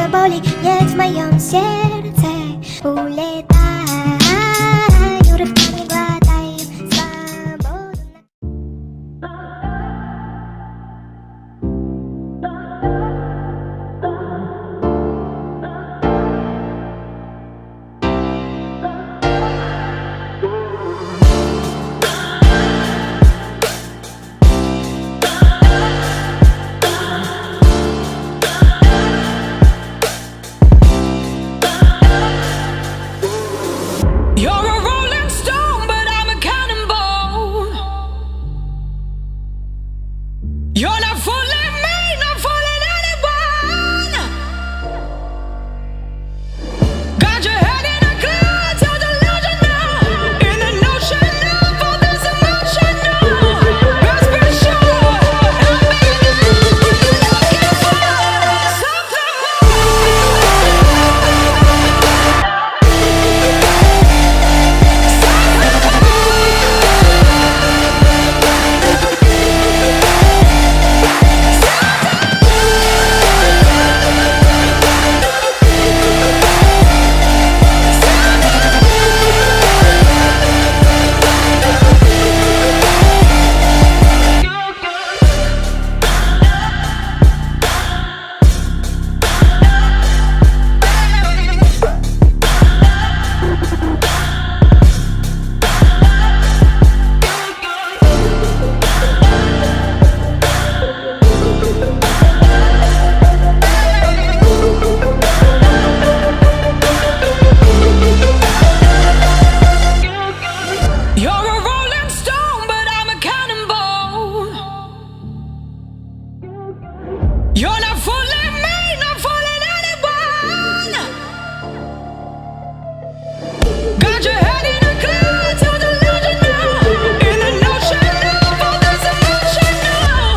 boli, jest w moim serce. Uletaj, urywkami gładaj swobodne. You're a rolling stone, but I'm a cannonball. You're not fooling me, not fooling anyone. Got your head in a cloud, you're delusional. In an ocean of all this emotional. Best be sure, I'll be there when you're looking for something You're a rolling stone, but I'm a cannonball. You're not fooling me, not fooling anyone. Got your head in a cloud, you're delusional. In an ocean of all this emotional.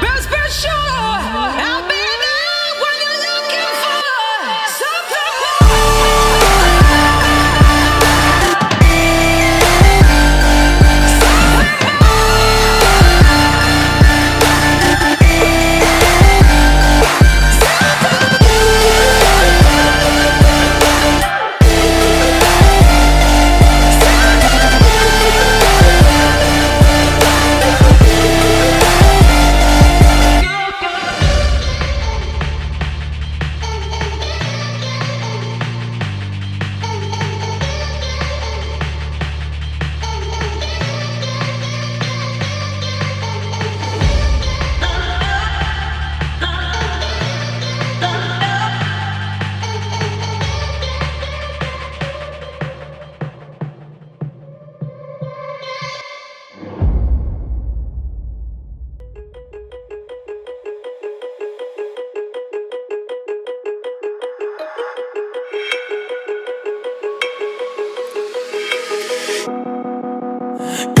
Best be sure, I'll be there when you're looking for something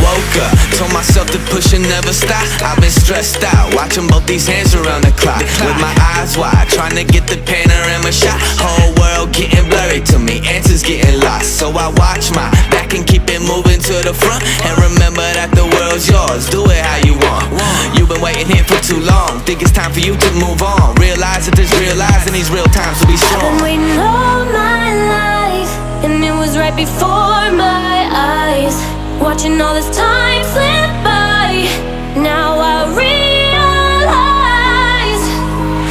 Woke up, told myself to push and never stop. I've been stressed out, watching both these hands around the clock. With my eyes wide, trying to get the panorama shot. Whole world getting blurry to me, answers getting lost. So I watch my back and keep it moving to the front. And remember that the world's yours, do it how you want. You've been waiting here for too long, think it's time for you to move on. Realize that there's real lies in these real times to be I've strong. been waiting all my life, and it was right before my eyes. Watching all this time slip by, now I realize.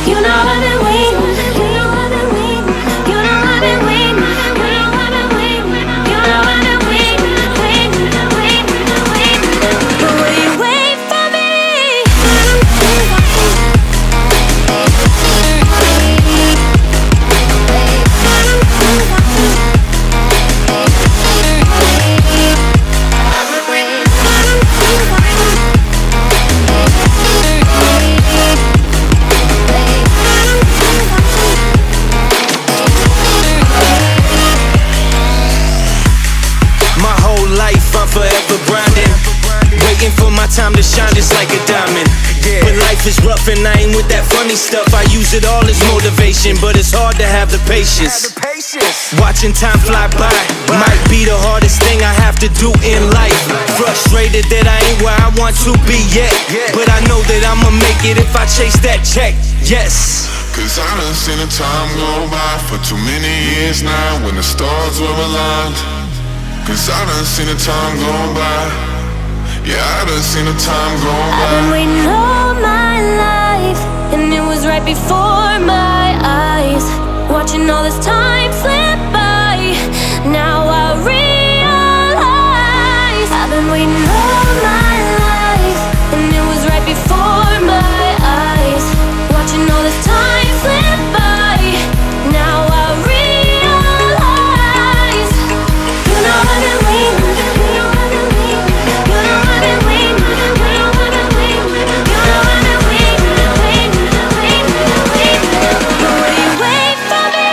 You know I've been waiting, you know I've been waiting, you know I've been waiting, you know I've been waiting, you know I've been waiting, waiting, waiting, waiting. But will you wait for me? forever grinding, waiting for my time to shine just like a diamond. When life is rough and I ain't with that funny stuff, I use it all as motivation, but it's hard to have the patience. Watching time fly by might be the hardest thing I have to do in life. Frustrated that I ain't where I want to be yet, but I know that I'ma make it if I chase that check. Yes. Cause I done seen the time go by for too many years now when the stars were aligned. Cause I done seen the time go by. Yeah, I done seen the time go by. I've been waiting all my life, and it was right before my eyes, watching all this time slip by. Now I realize I've been waiting all my life, and it was right before my eyes, watching all this time slip by. Now I realize, you know I've been waiting, you know I've been waiting, you know I've been waiting, you know I've been waiting, you know I've been waiting, waiting, waiting, waiting. But will you wait for me?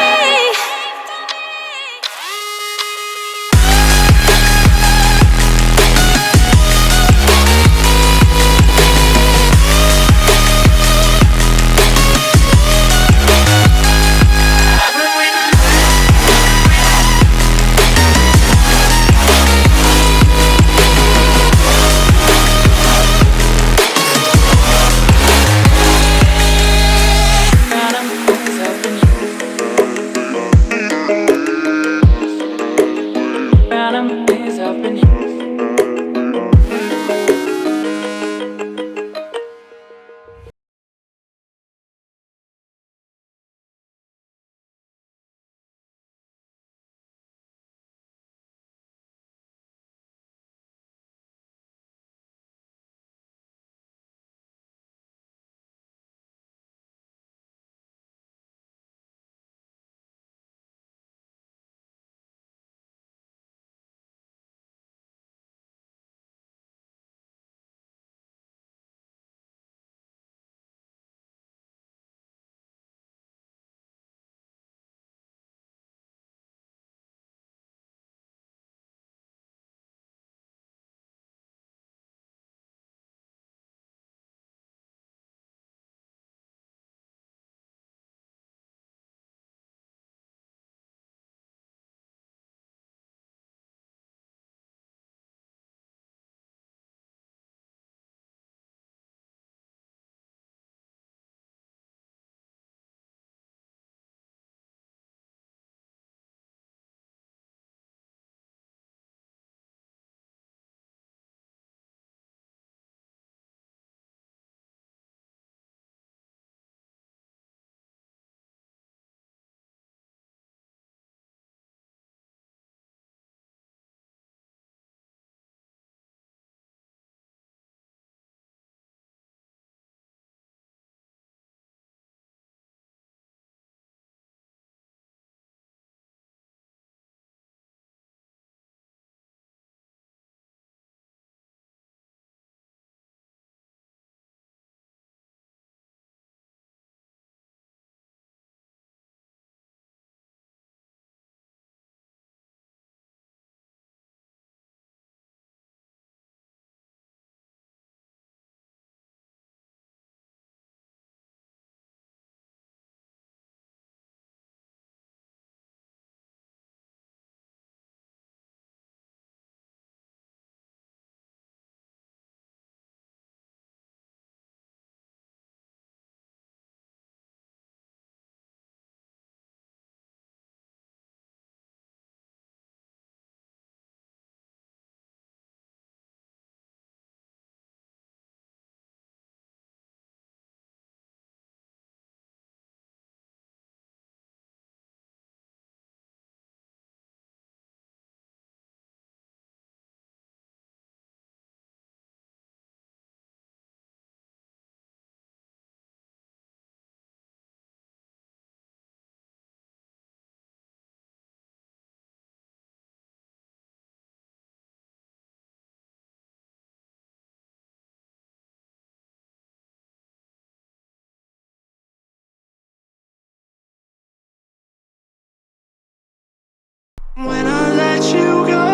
When I let you go,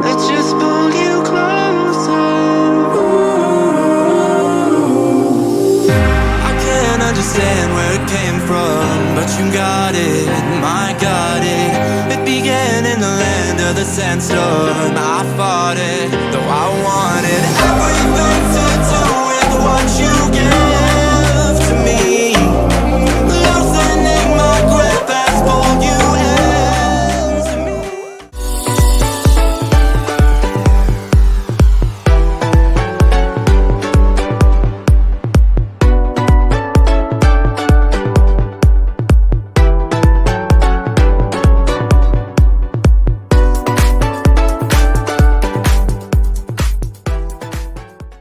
let's just pull you closer. I can't understand where it came from, but you got it, I got it. It began in the land of the sandstorm. I fought it, the